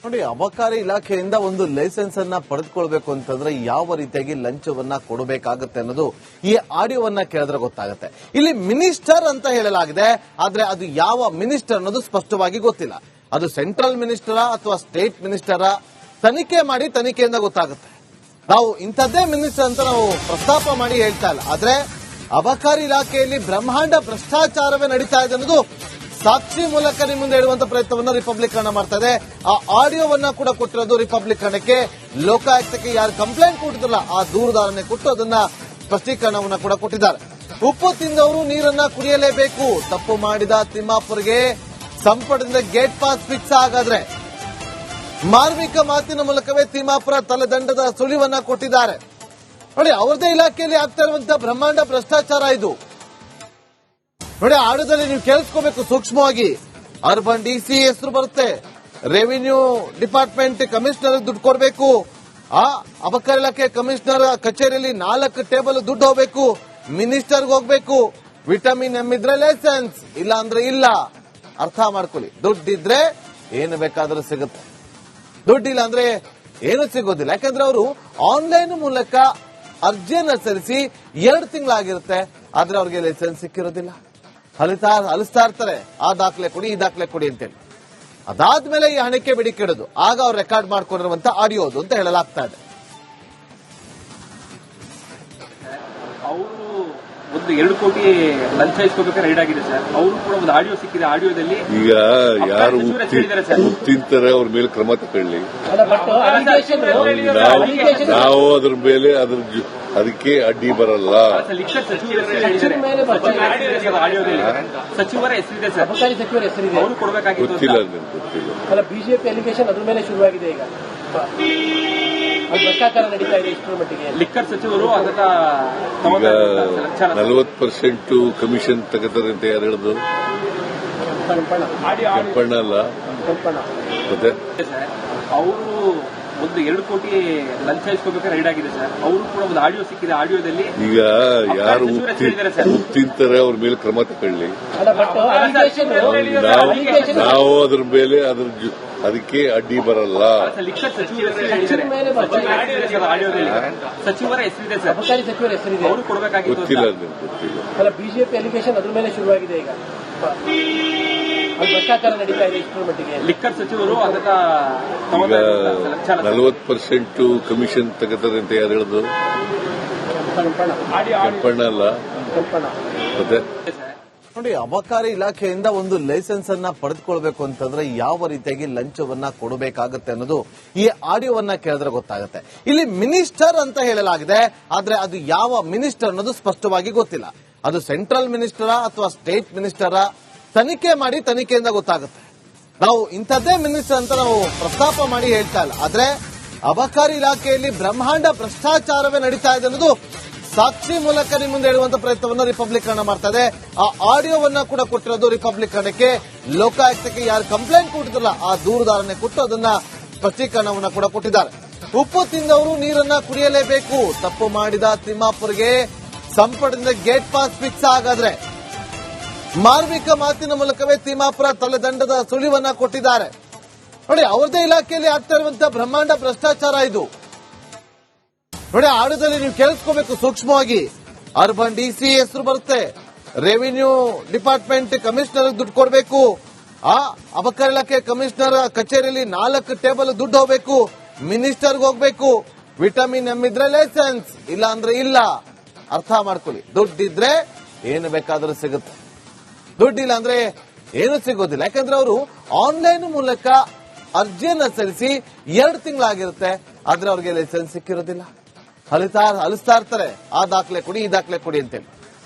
ನೋಡಿ, ಅಬಕಾರಿ ಇಲಾಖೆಯಿಂದ ಒಂದು ಲೈಸೆನ್ಸ್ ಅನ್ನ ಪಡೆದುಕೊಳ್ಬೇಕು ಅಂತಂದ್ರೆ ಯಾವ ರೀತಿಯಾಗಿ ಲಂಚವನ್ನ ಕೊಡಬೇಕಾಗುತ್ತೆ ಅನ್ನೋದು ಈ ಆಡಿಯೋವನ್ನ ಕೇಳಿದ್ರೆ ಗೊತ್ತಾಗುತ್ತೆ. ಇಲ್ಲಿ ಮಿನಿಸ್ಟರ್ ಅಂತ ಹೇಳಲಾಗಿದೆ, ಆದ್ರೆ ಅದು ಯಾವ ಮಿನಿಸ್ಟರ್ ಅನ್ನೋದು ಸ್ಪಷ್ಟವಾಗಿ ಗೊತ್ತಿಲ್ಲ. ಅದು ಸೆಂಟ್ರಲ್ ಮಿನಿಸ್ಟರಾ ಅಥವಾ ಸ್ಟೇಟ್ ಮಿನಿಸ್ಟರಾ ತನಿಖೆ ಮಾಡಿ ತನಿಖೆಯಿಂದ ಗೊತ್ತಾಗುತ್ತೆ. ನಾವು ಇಂಥದ್ದೇ ಮಿನಿಸ್ಟರ್ ಅಂತ ನಾವು ಪ್ರಸ್ತಾಪ ಮಾಡಿ ಹೇಳ್ತಾ ಇಲ್ಲ, ಆದ್ರೆ ಅಬಕಾರಿ ಇಲಾಖೆಯಲ್ಲಿ ಬ್ರಹ್ಮಾಂಡ ಭ್ರಷ್ಟಾಚಾರವೇ ನಡೀತಾ ಇದೆ ಅನ್ನೋದು ಸಾಕ್ಷಿ ಮೂಲಕ ನಿಮ್ಮ ಮುಂದೆ ಹೇಳುವಂತ ಪ್ರಯತ್ನವನ್ನ ರಿಪಬ್ಲಿಕ್ ಕನ್ನಡ ಮಾಡ್ತಾ ಇದೆ. ಆ ಆಡಿಯೋವನ್ನ ಕೂಡ ಕೊಟ್ಟಿರೋದು ರಿಪಬ್ಲಿಕ್ ಕನ್ನಡಕ್ಕೆ. ಲೋಕಾಯುಕ್ತಕ್ಕೆ ಯಾರು ಕಂಪ್ಲೇಂಟ್ ಕೊಟ್ಟಿದ್ರಲ್ಲ ಆ ದೂರದಾರನೆ ಕೊಟ್ಟು ಅದನ್ನ ಸ್ಪಷ್ಟೀಕರಣವನ್ನ ಕೂಡ ಕೊಟ್ಟಿದ್ದಾರೆ. ಉಪ್ಪು ತಿಂದವರು ನೀರನ್ನ ಕುಡಿಯಲೇಬೇಕು. ತಪ್ಪು ಮಾಡಿದ ತಿಮ್ಮಾಪುರ್ಗೆ ಸಂಪುಟದಿಂದ ಗೇಟ್ ಪಾಸ್ ಫಿಕ್ಸ್ ಆಗಾದ್ರೆ ಮಾರ್ಮಿಕ ಮಾತಿನ ಮೂಲಕವೇ ತಿಮ್ಮಾಪುರ ತಲೆದಂಡದ ಸುಳಿವನ್ನ ಕೊಟ್ಟಿದ್ದಾರೆ. ನೋಡಿ, ಅವರದೇ ಇಲಾಖೆಯಲ್ಲಿ ಆಗ್ತಾ ಇರುವಂತಹ ಬ್ರಹ್ಮಾಂಡ ಭ್ರಷ್ಟಾಚಾರ ಇದು. ನೋಡಿ, ಆಡದಲ್ಲಿ ನೀವು ಕೇಳಿಸ್ಕೋಬೇಕು ಸೂಕ್ಷ್ಮವಾಗಿ. ಅರ್ಬನ್ ಡಿಸಿ ಹೆಸರು ಬರುತ್ತೆ, ರೆವಿನ್ಯೂ ಡಿಪಾರ್ಟ್ಮೆಂಟ್ ಕಮಿಷನರ್ ದುಡ್ಡು ಕೊಡಬೇಕು, ಆ ಅಬಕಾರಿ ಇಲಾಖೆ ಕಮಿಷನರ್ ಕಚೇರಿಯಲ್ಲಿ 4 ಟೇಬಲ್ ದುಡ್ಡು ಹೋಗ್ಬೇಕು, ಮಿನಿಸ್ಟರ್ಗೆ ಹೋಗ್ಬೇಕು. ವಿಟಮಿನ್ ಎಂ ಇದ್ರೆ ಲೈಸೆನ್ಸ್, ಇಲ್ಲ ಅಂದ್ರೆ ಇಲ್ಲ. ಅರ್ಥ ಮಾಡ್ಕೊಳ್ಳಿ, ದುಡ್ಡಿದ್ರೆ ಏನು ಬೇಕಾದ್ರೂ ಸಿಗುತ್ತೆ, ದುಡ್ಡಿಲ್ಲ ಅಂದ್ರೆ ಏನು ಸಿಗೋದಿಲ್ಲ. ಯಾಕಂದ್ರೆ ಅವರು ಆನ್ಲೈನ್ ಮೂಲಕ ಅರ್ಜಿಯನ್ನ ಸಲ್ಲಿಸಿ 2 ತಿಂಗಳಾಗಿರುತ್ತೆ, ಆದ್ರೆ ಅವ್ರಿಗೆ ಲೈಸೆನ್ಸ್ ಸಿಕ್ಕಿರೋದಿಲ್ಲ. ಅಲಿಸ್ತಾ ಇರ್ತಾರೆ, ಆ ದಾಖಲೆ ಕೊಡಿ ಈ ದಾಖಲೆ ಕೊಡಿ ಅಂತೇಳಿ. ಅದಾದ್ಮೇಲೆ ಈ ಹಣಕ್ಕೆ ಬೇಡಿಕೆಡೋದು, ಆಗ ಅವ್ರು ರೆಕಾರ್ಡ್ ಮಾಡ್ಕೊಂಡಿರುವಂತ ಆಡಿಯೋದು ಅಂತ ಹೇಳಲಾಗ್ತಾ ಇದೆ. ಅವರು ಒಂದು 2 ಕೋಟಿ ಲಂಚ ಇಸ್ಕೋಬೇಕಾದ್ರೆ ರೈಡ್ ಆಗಿದೆ ಸರ್. ಅವರು ಕೂಡ ಒಂದು ಆಡಿಯೋ ಸಿಕ್ಕಿದೆ. ಆಡಿಯೋದಲ್ಲಿ ಈಗ ಯಾರು ತಿಂತಾರೆ ಅವ್ರ ಮೇಲೆ ಕ್ರಮ ತಗೊಳ್ಳಿ. ನಾವು ಅದ್ರ ಮೇಲೆ ಅದಕ್ಕೆ ಅಡ್ಡಿ ಬರಲ್ಲ. ಸಚಿವರ ಹೆಸರಿದೆ ಸರ್, ಅವರು ಕೊಡಬೇಕಾಗಿತ್ತು. ಗೊತ್ತಿಲ್ಲ, ಗೊತ್ತಿಲ್ಲ. ಬಿಜೆಪಿ ಅಲಿಗೇಷನ್ ಅದ್ರ ಮೇಲೆ ಶುರುವಾಗಿದೆ. ಈಗ ಭ್ರಷ್ಟಾಚಾರ ನಡೀತಾ ಇದೆ ಇಷ್ಟರ ಮಟ್ಟಿಗೆ. ಲಿಕ್ಕರ್ ಸಚಿವರು ಅದನ್ನ 40% ಕಮಿಷನ್ ತಗೋತಾರೆ ಅಂತ ಯಾರು ಹೇಳಿದ್ರು? ಕೆಂಪಣ್ಣ ಅಲ್ಲ, ಮತ್ತೆ ಅವರು ಒಂದು 2 ಕೋಟಿ ಲಂಚ ಇಸ್ಕೋಬೇಕಾದ್ರೆ ರೈಡ್ ಆಗಿದೆ ಸರ್. ಅವರು ಕೂಡ ಒಂದು ಆಡಿಯೋ ಸಿಕ್ಕಿದೆ. ಆಡಿಯೋದಲ್ಲಿ ಈಗ ಯಾರು ತಿಂತಾರೆ ಅವ್ರ ಮೇಲೆ ಕ್ರಮ ತಗೊಳ್ಳಿ. ನಾವು ಅದ್ರ ಮೇಲೆ ಅದಕ್ಕೆ ಅಡ್ಡಿ ಬರಲ್ಲ. ಸಚಿವರ ಹೆಸರಿದೆ ಸರ್, ಅವರು ಕೊಡಬೇಕಾಗಿತ್ತು. ಗೊತ್ತಿಲ್ಲ, ಗೊತ್ತಿಲ್ಲ. ಬಿಜೆಪಿ ಅಲಿಗೇಷನ್ ಅದ್ರ ಮೇಲೆ ಶುರುವಾಗಿದೆ. ಈಗ ಭ್ರಷ್ಟಾಚಾರ ನಡೀತಾ ಇದೆ ಇಷ್ಟರ ಮಟ್ಟಿಗೆ. ಲಿಕ್ಕರ್ ಸಚಿವರು ಅದನ್ನ 40% ಕಮಿಷನ್ ತಗೋತಾರೆ ಅಂತ ಯಾರು ಹೇಳಿದ್ರು? ಕೆಂಪಣ್ಣ ಅಲ್ಲ, ಮತ್ತೆ ನೋಡಿ, ಅಬಕಾರಿ ಇಲಾಖೆಯಿಂದ ಒಂದು ಲೈಸೆನ್ಸ್ ಅನ್ನ ಪಡೆದುಕೊಳ್ಬೇಕು ಅಂತಂದ್ರೆ ಯಾವ ರೀತಿಯಾಗಿ ಲಂಚವನ್ನ ಕೊಡಬೇಕಾಗುತ್ತೆ ಅನ್ನೋದು ಈ ಆಡಿಯೋವನ್ನ ಕೇಳಿದ್ರೆ ಗೊತ್ತಾಗುತ್ತೆ. ಇಲ್ಲಿ ಮಿನಿಸ್ಟರ್ ಅಂತ ಹೇಳಲಾಗಿದೆ, ಆದ್ರೆ ಅದು ಯಾವ ಮಿನಿಸ್ಟರ್ ಅನ್ನೋದು ಸ್ಪಷ್ಟವಾಗಿ ಗೊತ್ತಿಲ್ಲ. ಅದು ಸೆಂಟ್ರಲ್ ಮಿನಿಸ್ಟರಾ ಅಥವಾ ಸ್ಟೇಟ್ ಮಿನಿಸ್ಟರಾ ತನಿಖೆ ಮಾಡಿ ತನಿಖೆಯಿಂದ ಗೊತ್ತಾಗುತ್ತೆ. ನಾವು ಇಂಥದ್ದೇ ಮಿನಿಸ್ಟರ್ ಅಂತ ನಾವು ಪ್ರಸ್ತಾಪ ಮಾಡಿ ಹೇಳ್ತಾ ಇಲ್ಲ, ಆದ್ರೆ ಅಬಕಾರಿ ಇಲಾಖೆಯಲ್ಲಿ ಬ್ರಹ್ಮಾಂಡ ಭ್ರಷ್ಟಾಚಾರವೇ ನಡೀತಾ ಇದೆ ಅನ್ನೋದು ಸಾಕ್ಷಿ ಮೂಲಕ ನಿಮ್ಮ ಮುಂದೆ ಹೇಳುವಂತ ಪ್ರಯತ್ನವನ್ನ ರಿಪಬ್ಲಿಕ್ ಕನ್ನಡ ಮಾಡ್ತಾ ಇದೆ. ಆ ಆಡಿಯೋವನ್ನ ಕೂಡ ಕೊಟ್ಟಿರೋದು ರಿಪಬ್ಲಿಕ್ ಕನ್ನಡಕ್ಕೆ. ಲೋಕಾಯುಕ್ತಕ್ಕೆ ಯಾರು ಕಂಪ್ಲೇಂಟ್ ಕೊಟ್ಟಿದ್ರಲ್ಲ ಆ ದೂರದಾರನೆ ಕೊಟ್ಟು ಅದನ್ನ ಸ್ಪಷ್ಟೀಕರಣವನ್ನ ಕೂಡ ಕೊಟ್ಟಿದ್ದಾರೆ. ಉಪ್ಪು ತಿಂದವರು ನೀರನ್ನ ಕುಡಿಯಲೇಬೇಕು. ತಪ್ಪು ಮಾಡಿದ ತಿಮ್ಮಾಪುರ್ಗೆ ಸಂಪುಟದಿಂದ ಗೇಟ್ ಪಾಸ್ ಫಿಕ್ಸ್ ಆಗಾದ್ರೆ ಮಾರ್ಮಿಕ ಮಾತಿನ ಮೂಲಕವೇ ತಿಮ್ಮಾಪುರ ತಲೆದಂಡದ ಸುಳಿವನ್ನ ಕೊಟ್ಟಿದ್ದಾರೆ. ನೋಡಿ, ಅವರದೇ ಇಲಾಖೆಯಲ್ಲಿ ಆಗ್ತಾ ಇರುವಂತಹ ಬ್ರಹ್ಮಾಂಡ ಭ್ರಷ್ಟಾಚಾರ ಇದು. ನೋಡಿ, ಆಡದಲ್ಲಿ ನೀವು ಕೇಳಿಸ್ಕೋಬೇಕು ಸೂಕ್ಷ್ಮವಾಗಿ. ಅರ್ಬನ್ ಡಿಸಿ ಹೆಸರು ಬರುತ್ತೆ, ರೆವಿನ್ಯೂ ಡಿಪಾರ್ಟ್ಮೆಂಟ್ ಕಮಿಷನರ್ ದುಡ್ಡು ಕೊಡಬೇಕು, ಆ ಅಬಕಾರಿ ಇಲಾಖೆ ಕಮಿಷನರ್ ಕಚೇರಿಯಲ್ಲಿ 4 ಟೇಬಲ್ ದುಡ್ಡು ಹೋಗ್ಬೇಕು, ಮಿನಿಸ್ಟರ್ಗೆ ಹೋಗ್ಬೇಕು. ವಿಟಮಿನ್ ಎಂ ಇದ್ರೆ ಲೈಸೆನ್ಸ್, ಇಲ್ಲ ಅಂದ್ರೆ ಇಲ್ಲ. ಅರ್ಥ ಮಾಡ್ಕೊಳ್ಳಿ, ದುಡ್ಡಿದ್ರೆ ಏನು ಬೇಕಾದ್ರೂ ಸಿಗುತ್ತೆ, ದುಡ್ಡಿಲ್ಲ ಅಂದ್ರೆ ಏನು ಸಿಗೋದಿಲ್ಲ. ಯಾಕಂದ್ರೆ ಅವರು ಆನ್ಲೈನ್ ಮೂಲಕ ಅರ್ಜಿಯನ್ನ ಸಲ್ಲಿಸಿ 2 ತಿಂಗಳಾಗಿರುತ್ತೆ, ಆದ್ರೆ ಅವ್ರಿಗೆ ಲೈಸೆನ್ಸ್ ಸಿಕ್ಕಿರೋದಿಲ್ಲ. ಅಲಿಸ್ತಾ ಇರ್ತಾರೆ, ಆ ದಾಖಲೆ ಕೊಡಿ ಈ ದಾಖಲೆ ಕೊಡಿ ಅಂತೇಳಿ.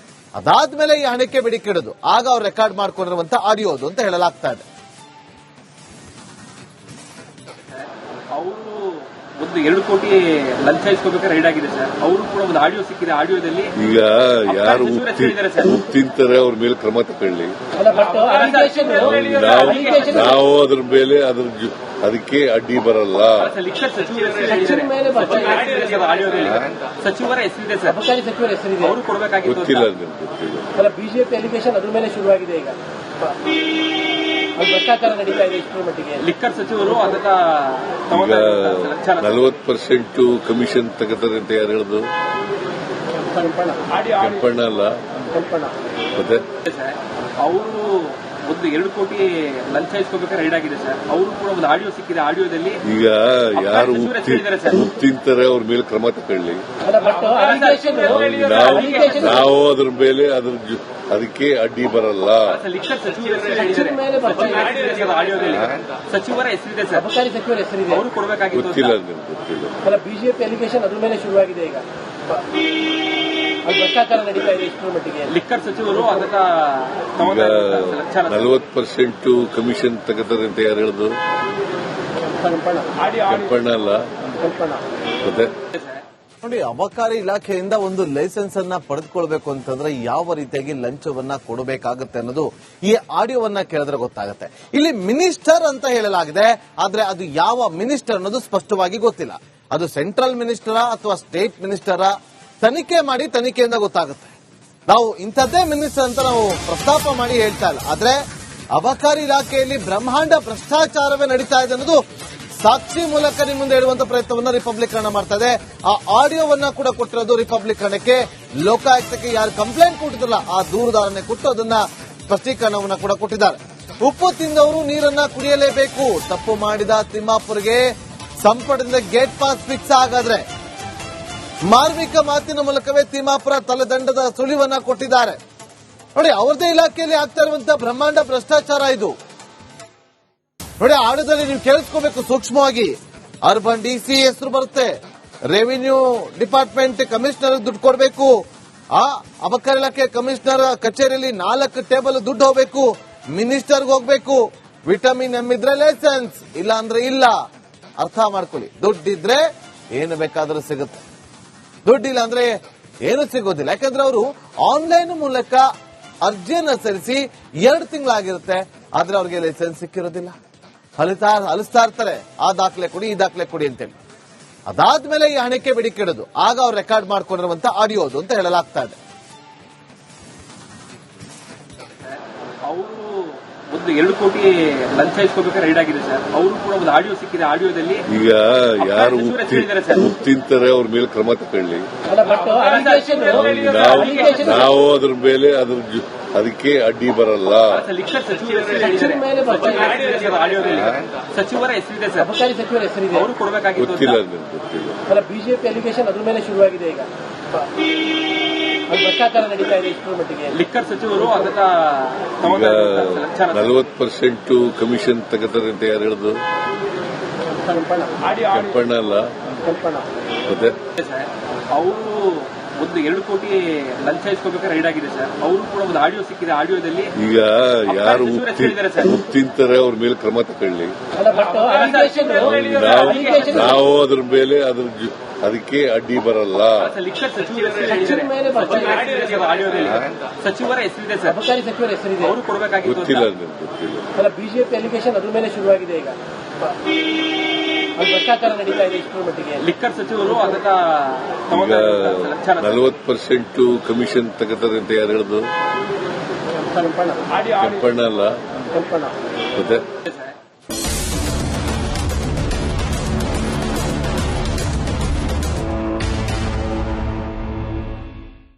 ಅದಾದ್ಮೇಲೆ ಈ ಹಣಕ್ಕೆ ಬೇಡಿಕೆಡೋದು, ಆಗ ಅವ್ರು ರೆಕಾರ್ಡ್ ಮಾಡ್ಕೊಂಡಿರುವಂತ ಆಡಿಯೋದು ಅಂತ ಹೇಳಲಾಗ್ತಾ ಇದೆ. ಅವರು ಒಂದು 2 ಕೋಟಿ ಲಂಚ ಇಸ್ಕೋಬೇಕಾದ್ರೆ ರೈಡ್ ಆಗಿದೆ ಸರ್. ಅವರು ಕೂಡ ಒಂದು ಆಡಿಯೋ ಸಿಕ್ಕಿದೆ. ಆಡಿಯೋದಲ್ಲಿ ಈಗ ಯಾರು ತಿಂತಾರೆ ಅವ್ರ ಮೇಲೆ ಕ್ರಮ ತಗೊಳ್ಳಿ. ನಾವು ಅದ್ರ ಮೇಲೆ ಅದಕ್ಕೆ ಅಡ್ಡಿ ಬರಲ್ಲ. ಲಿಕ್ಕರ್ ಸಚಿವರ ಹೆಸರಿದೆ ಸರ್, ಅವರು ಕೊಡಬೇಕಾಗಿತ್ತು. ಗೊತ್ತಿಲ್ಲ, ಗೊತ್ತಿಲ್ಲ. ಬಿಜೆಪಿ ಅಲಿಗೇಷನ್ ಅದ್ರ ಮೇಲೆ ಶುರುವಾಗಿದೆ. ಈಗ ಅದು ಭ್ರಷ್ಟಾಚಾರ ನಡೀತಾ ಇದೆ ಇಷ್ಟರ ಮಟ್ಟಿಗೆ. ಲಿಕ್ಕರ್ ಸಚಿವರು ಅದನ್ನ ಈಗ 40% ಕಮಿಷನ್ ತಗೋತಾರೆ ಅಂತ ಯಾರು ಹೇಳಿದ್ರು? ಕೆಂಪಣ್ಣ ಅಲ್ಲ, ಮತ್ತೆ ಅವರು ಒಂದು 2 ಕೋಟಿ ಲಂಚ ಇಸ್ಕೋಬೇಕಾದ್ರೆ ರೈಡ್ ಆಗಿದೆ ಸರ್. ಅವರು ಕೂಡ ಒಂದು ಆಡಿಯೋ ಸಿಕ್ಕಿದೆ. ಆಡಿಯೋದಲ್ಲಿ ಈಗ ಯಾರು ತಿಂತಾರೆ ಅವ್ರ ಮೇಲೆ ಕ್ರಮ ತಗೊಳ್ಳಿ. ನಾವು ಅದ್ರ ಮೇಲೆ ಅದಕ್ಕೆ ಅಡ್ಡಿ ಬರಲ್ಲ. ಲಿಕ್ಕರ್ ಆಡಿಯೋದಲ್ಲಿ ಸಚಿವರ ಹೆಸರಿದೆ ಸರ್. ಅಬಕಾರಿ ಸಚಿವರ ಹೆಸರಿದೆ. ಅವರು ಕೊಡಬೇಕಾಗಿತ್ತು. ಗೊತ್ತಿಲ್ಲ, ಗೊತ್ತಿಲ್ಲ. ಬಿಜೆಪಿ ಅಲಿಗೇಷನ್ ಅದ್ರ ಮೇಲೆ ಶುರುವಾಗಿದೆ ಈಗ. ಅದು ಭ್ರಷ್ಟಾಚಾರ ನಡೀತಾ ಇದೆ ಇಷ್ಟರ ಮಟ್ಟಿಗೆ. ಲಿಕ್ಕರ್ ಸಚಿವರು ಅದನ್ನ ಈಗ 40% ಕಮಿಷನ್ ತಗೋತಾರೆ ಅಂತ ಯಾರು ಹೇಳಿದ್ರು? ಕೆಂಪಣ್ಣ ಅಲ್ಲ, ಮತ್ತೆ ನೋಡಿ, ಅಬಕಾರಿ ಇಲಾಖೆಯಿಂದ ಒಂದು ಲೈಸೆನ್ಸ್ ಅನ್ನ ಪಡೆದುಕೊಳ್ಬೇಕು ಅಂತಂದ್ರೆ ಯಾವ ರೀತಿಯಾಗಿ ಲಂಚವನ್ನ ಕೊಡಬೇಕಾಗುತ್ತೆ ಅನ್ನೋದು ಈ ಆಡಿಯೋವನ್ನ ಕೇಳಿದ್ರೆ ಗೊತ್ತಾಗುತ್ತೆ. ಇಲ್ಲಿ ಮಿನಿಸ್ಟರ್ ಅಂತ ಹೇಳಲಾಗಿದೆ, ಆದ್ರೆ ಅದು ಯಾವ ಮಿನಿಸ್ಟರ್ ಅನ್ನೋದು ಸ್ಪಷ್ಟವಾಗಿ ಗೊತ್ತಿಲ್ಲ. ಅದು ಸೆಂಟ್ರಲ್ ಮಿನಿಸ್ಟರಾ ಅಥವಾ ಸ್ಟೇಟ್ ಮಿನಿಸ್ಟರಾ? ತನಿಖೆ ಮಾಡಿ ತನಿಖೆಯಿಂದ ಗೊತ್ತಾಗುತ್ತೆ. ನಾವು ಇಂಥದ್ದೇ ಮಿನಿಸ್ಟರ್ ಅಂತ ನಾವು ಪ್ರಸ್ತಾಪ ಮಾಡಿ ಹೇಳ್ತಾ ಇಲ್ಲ. ಆದ್ರೆ ಅಬಕಾರಿ ಇಲಾಖೆಯಲ್ಲಿ ಬ್ರಹ್ಮಾಂಡ ಭ್ರಷ್ಟಾಚಾರವೇ ನಡೀತಾ ಇದೆ ಅನ್ನೋದು ಸಾಕ್ಷಿ ಮೂಲಕ ನಿಮ್ಮ ಮುಂದೆ ಹೇಳುವಂತ ಪ್ರಯತ್ನವನ್ನ ರಿಪಬ್ಲಿಕ್ ಮಾಡ್ತಾ ಇದೆ. ಆ ಆಡಿಯೋವನ್ನ ಕೂಡ ಕೊಟ್ಟಿರೋದು ರಿಪಬ್ಲಿಕ್ ಲೋಕಾಯುಕ್ತಕ್ಕೆ ಯಾರು ಕಂಪ್ಲೇಂಟ್ ಕೊಟ್ಟಿದ್ರಲ್ಲ ಆ ದೂರುದಾರನೆ ಕೊಟ್ಟು ಅದನ್ನ ಸ್ಪಷ್ಟೀಕರಣವನ್ನ ಕೂಡ ಕೊಟ್ಟಿದ್ದಾರೆ. ಉಪ್ಪು ತಿಂದವರು ನೀರನ್ನ ಕುಡಿಯಲೇಬೇಕು. ತಪ್ಪು ಮಾಡಿದ ತಿಮ್ಮಾಪುರ್ಗೆ ಸಂಪುಟದಿಂದ ಗೇಟ್ ಪಾಸ್ ಫಿಕ್ಸ್ ಆಗಾದ್ರೆ ಮಾರ್ಮಿಕ ಮಾತಿನ ಮೂಲಕವೇ ತಿಮ್ಮಾಪುರ ತಲೆದಂಡದ ಸುಳಿವನ್ನ ಕೊಟ್ಟಿದ್ದಾರೆ. ನೋಡಿ, ಅವರದೇ ಇಲಾಖೆಯಲ್ಲಿ ಆಗ್ತಾ ಇರುವಂತಹ ಬ್ರಹ್ಮಾಂಡ ಭ್ರಷ್ಟಾಚಾರ ಇದು. ನೋಡಿ, ಆಡೋದಲ್ಲಿ ನೀವು ಕೇಳಿಸ್ಕೋಬೇಕು ಸೂಕ್ಷ್ಮವಾಗಿ. ಅರ್ಬನ್ ಡಿಸಿ ಹೆಸರು ಬರುತ್ತೆ, ರೆವಿನ್ಯೂ ಡಿಪಾರ್ಟ್ಮೆಂಟ್ ಕಮಿಷನರ್ ದುಡ್ಡು ಕೊಡಬೇಕು, ಆ ಅಬಕಾರಿ ಇಲಾಖೆ ಕಮಿಷನರ್ ಕಚೇರಿಯಲ್ಲಿ 4 ಟೇಬಲ್ ದುಡ್ಡು ಹೋಗ್ಬೇಕು, ಮಿನಿಸ್ಟರ್ಗೆ ಹೋಗ್ಬೇಕು. ವಿಟಮಿನ್ ಎಂ ಇದ್ರೆ ಲೈಸೆನ್ಸ್, ಇಲ್ಲ ಅಂದ್ರೆ ಇಲ್ಲ. ಅರ್ಥ ಮಾಡ್ಕೊಳ್ಳಿ. ದುಡ್ಡಿದ್ರೆ ಏನು ಬೇಕಾದ್ರೂ ಸಿಗುತ್ತೆ, ದುಡ್ಡಿಲ್ಲ ಅಂದ್ರೆ ಏನು ಸಿಗೋದಿಲ್ಲ. ಯಾಕಂದ್ರೆ ಅವರು ಆನ್ಲೈನ್ ಮೂಲಕ ಅರ್ಜಿಯನ್ನ ಸಲ್ಲಿಸಿ 2 ತಿಂಗಳಾಗಿರುತ್ತೆ, ಆದ್ರೆ ಅವ್ರಿಗೆ ಲೈಸೆನ್ಸ್ ಸಿಕ್ಕಿರೋದಿಲ್ಲ. ಅಲಿಸ್ತಾ ಇರ್ತಾರೆ, ಆ ದಾಖಲೆ ಕೊಡಿ, ಈ ದಾಖಲೆ ಕೊಡಿ ಅಂತೇಳಿ. ಅದಾದ್ಮೇಲೆ ಈ ಹಣಕ್ಕೆ ಬೇಡಿಕೆ ಇಡೋದು, ಆಗ ಅವ್ರು ರೆಕಾರ್ಡ್ ಮಾಡ್ಕೊಂಡಿರುವಂತ ಆಡಿಯೋ ಅದು ಅಂತ ಹೇಳಲಾಗ್ತಾ ಇದೆ. ಅವರು ಒಂದು 2 ಕೋಟಿ ಲಂಚ ಇಸ್ಕೋಬೇಕಾದ್ರೆ ರೈಡ್ ಆಗಿದೆ ಸರ್. ಅವರು ಕೂಡ ಒಂದು ಆಡಿಯೋ ಸಿಕ್ಕಿದೆ. ಆಡಿಯೋದಲ್ಲಿ ಈಗ ಯಾರು ತಿಂತಾರೆ ಅವ್ರ ಮೇಲೆ ಕ್ರಮ ತಗೊಳ್ಳಿ. ನಾವು ಅದ್ರ ಮೇಲೆ ಅದಕ್ಕೆ ಅಡ್ಡಿ ಬರಲ್ಲ. ಲಿಕ್ಕರ್ ಆಡಿಯೋದಲ್ಲಿ ಸಚಿವರ ಹೆಸರಿದೆ ಸರ್. ಅಬಕಾರಿ ಸಚಿವರ ಹೆಸರಿದೆ. ಅವರು ಕೊಡಬೇಕಾಗಿತ್ತು. ಗೊತ್ತಿಲ್ಲ, ಗೊತ್ತಿಲ್ಲ. ಬಿಜೆಪಿ ಅಲಿಗೇಷನ್ ಅದ್ರ ಮೇಲೆ ಶುರುವಾಗಿದೆ ಈಗ. ಅದು ಭ್ರಷ್ಟಾಚಾರ ನಡೀತಾ ಇದೆ ಇಷ್ಟರ ಮಟ್ಟಿಗೆ. ಲಿಕ್ಕರ್ ಸಚಿವರು ಅದನ್ನ ಈಗ 40% ಕಮಿಷನ್ ತಗೋತಾರೆ ಅಂತ ಯಾರು ಹೇಳಿದ್ರು? ಕೆಂಪಣ್ಣ ಅಲ್ಲ, ಮತ್ತೆ ಅವರು ಒಂದು 2 ಕೋಟಿ ಲಂಚ ಇಸ್ಕೋಬೇಕಾದ್ರೆ ರೈಡ್ ಆಗಿದೆ ಸರ್. ಅವರು ಕೂಡ ಒಂದು ಆಡಿಯೋ ಸಿಕ್ಕಿದೆ. ಆಡಿಯೋದಲ್ಲಿ ಈಗ ಯಾರು ತಿಂತಾರೆ ಅವ್ರ ಮೇಲೆ ಕ್ರಮ ತಗೊಳ್ಳಿ. ನಾವು ಅದ್ರ ಮೇಲೆ ಅದಕ್ಕೆ ಅಡ್ಡಿ ಬರಲ್ಲ. ಲಿಕ್ಕರ್ ಆಡಿಯೋದಲ್ಲಿ ಸಚಿವರ ಹೆಸರಿದೆ ಸರ್. ಅಬಕಾರಿ ಸಚಿವರ ಹೆಸರಿದೆ. ಅವರು ಕೊಡಬೇಕಾಗಿತ್ತು. ಗೊತ್ತಿಲ್ಲ, ಗೊತ್ತಿಲ್ಲ. ಬಿಜೆಪಿ ಅಲಿಗೇಷನ್ ಅದ್ರ ಮೇಲೆ ಶುರುವಾಗಿದೆ ಈಗ. ಅದು ಭ್ರಷ್ಟಾಚಾರ ನಡೀತಾ ಇದೆ ಇಷ್ಟರ ಮಟ್ಟಿಗೆ. ಲಿಕ್ಕರ್ ಸಚಿವರು ಅದನ್ನ ಈಗ 40% ಕಮಿಷನ್ ತಗೋತಾರೆ ಅಂತ ಯಾರು ಹೇಳಿದ್ರು? ಕೆಂಪಣ್ಣ ಅಲ್ಲ, ಮತ್ತೆ